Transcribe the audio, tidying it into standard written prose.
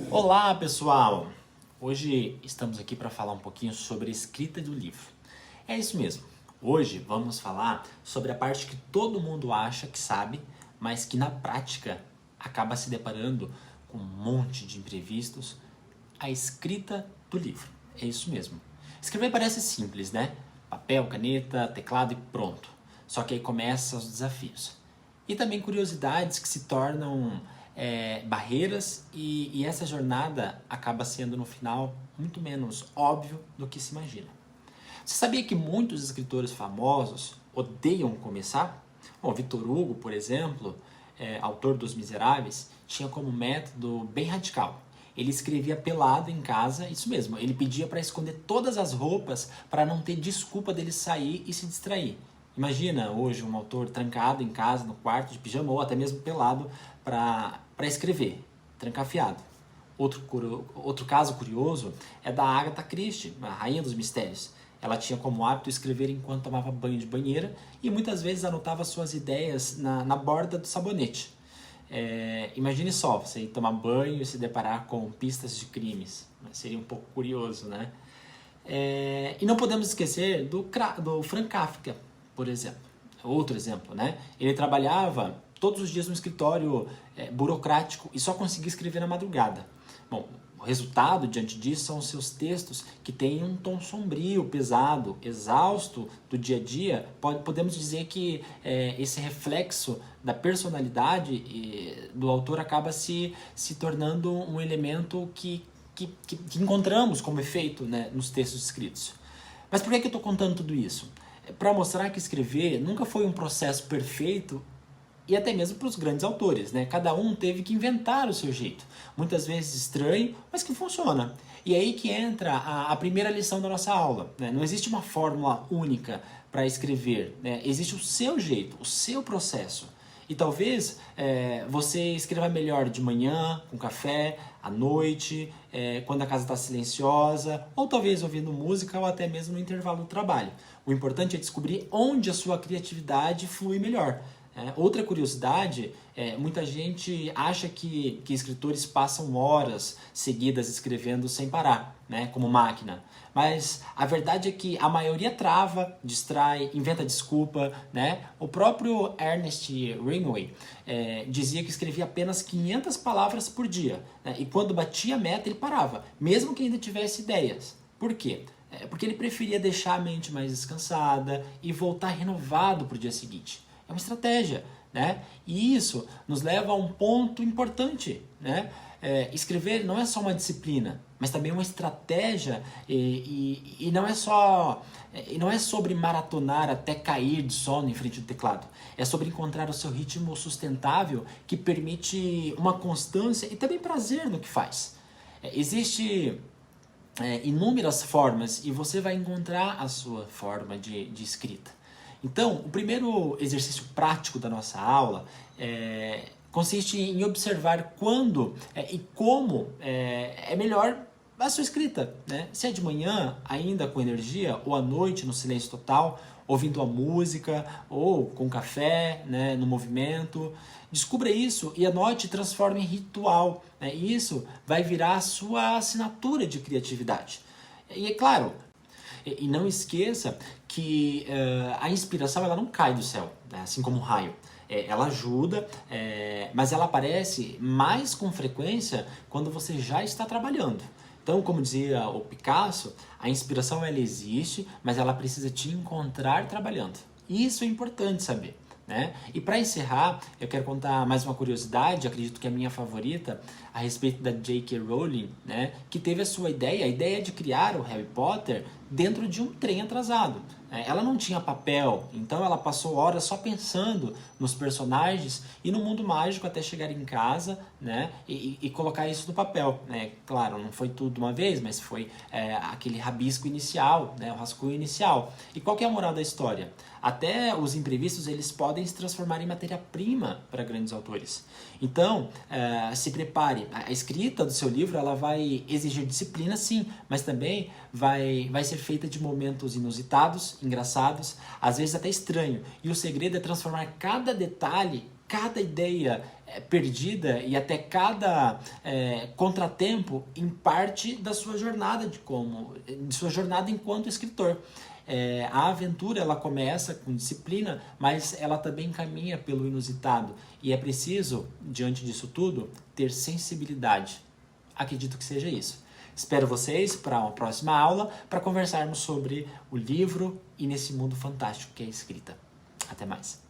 Olá, pessoal! Hoje estamos aqui para falar um pouquinho sobre a escrita do livro. É isso mesmo. Hoje vamos falar sobre a parte que todo mundo acha que sabe, mas que na prática acaba se deparando com um monte de imprevistos. A escrita do livro. É isso mesmo. Escrever parece simples, né? Papel, caneta, teclado e pronto. Só que aí começam os desafios. E também curiosidades que se tornam barreiras e essa jornada acaba sendo no final muito menos óbvio do que se imagina. Você sabia que muitos escritores famosos odeiam começar? Bom, Victor Hugo, por exemplo, autor dos Miseráveis, tinha como método bem radical. Ele escrevia pelado em casa, isso mesmo, ele pedia para esconder todas as roupas para não ter desculpa dele sair e se distrair. Imagina hoje um autor trancado em casa, no quarto, de pijama ou até mesmo pelado para escrever, trancafiado. Outro caso curioso é da Agatha Christie, a rainha dos mistérios. Ela tinha como hábito escrever enquanto tomava banho de banheira e muitas vezes anotava suas ideias na borda do sabonete. Imagine só, você ir tomar banho e se deparar com pistas de crimes. Seria um pouco curioso, né? E não podemos esquecer do Frank Kafka, por exemplo. Outro exemplo, né? Ele trabalhava todos os dias no escritório burocrático e só conseguia escrever na madrugada. Bom, o resultado diante disso são os seus textos que têm um tom sombrio, pesado, exausto do dia a dia. Podemos dizer que esse reflexo da personalidade do autor acaba se tornando um elemento que encontramos como efeito, né, nos textos escritos. Mas por que eu estou contando tudo isso? Para mostrar que escrever nunca foi um processo perfeito e até mesmo para os grandes autores, né? Cada um teve que inventar o seu jeito, muitas vezes estranho, mas que funciona. E é aí que entra a primeira lição da nossa aula, né? Não existe uma fórmula única para escrever, né? Existe o seu jeito, o seu processo. E talvez você escreva melhor de manhã, com café, à noite, quando a casa está silenciosa, ou talvez ouvindo música ou até mesmo no intervalo do trabalho. O importante é descobrir onde a sua criatividade flui melhor. Outra curiosidade, muita gente acha que escritores passam horas seguidas escrevendo sem parar, né, como máquina. Mas a verdade é que a maioria trava, distrai, inventa desculpa, né? O próprio Ernest Hemingway dizia que escrevia apenas 500 palavras por dia, né? E quando batia a meta ele parava, mesmo que ainda tivesse ideias. Por quê? Porque ele preferia deixar a mente mais descansada e voltar renovado para o dia seguinte. É uma estratégia, né? E isso nos leva a um ponto importante, né? Escrever não é só uma disciplina, mas também uma estratégia e não é só e não é sobre maratonar até cair de sono em frente ao teclado. É sobre encontrar o seu ritmo sustentável que permite uma constância e também prazer no que faz. Existe inúmeras formas e você vai encontrar a sua forma de escrita. Então, o primeiro exercício prático da nossa aula consiste em observar quando e como é melhor a sua escrita, né? Se é de manhã, ainda com energia, ou à noite, no silêncio total, ouvindo a música, ou com café, né, no movimento. Descubra isso e anote e transforme em ritual, né? E isso vai virar a sua assinatura de criatividade. E é claro, e não esqueça que a inspiração ela não cai do céu, né? Assim como um raio. Ela ajuda, mas ela aparece mais com frequência quando você já está trabalhando. Então, como dizia o Picasso, a inspiração ela existe, mas ela precisa te encontrar trabalhando. Isso é importante saber, né? E para encerrar, eu quero contar mais uma curiosidade, acredito que é a minha favorita, a respeito da J.K. Rowling, né? Que teve a ideia de criar o Harry Potter dentro de um trem atrasado. Ela não tinha papel, então ela passou horas só pensando nos personagens e no mundo mágico até chegar em casa, né, e colocar isso no papel. Claro, não foi tudo de uma vez, mas foi aquele rabisco inicial, né, o rascunho inicial. E qual que é a moral da história? Até os imprevistos eles podem se transformar em matéria-prima para grandes autores. Então, se prepare. A escrita do seu livro ela vai exigir disciplina, sim, mas também vai ser feita de momentos inusitados, engraçados, às vezes até estranho. E o segredo é transformar cada detalhe, cada ideia perdida e até cada contratempo em parte da sua jornada de sua jornada enquanto escritor. A aventura ela começa com disciplina, mas ela também caminha pelo inusitado e é preciso, diante disso tudo, ter sensibilidade. Acredito que seja isso. Espero vocês para uma próxima aula para conversarmos sobre o livro e nesse mundo fantástico que é a escrita. Até mais!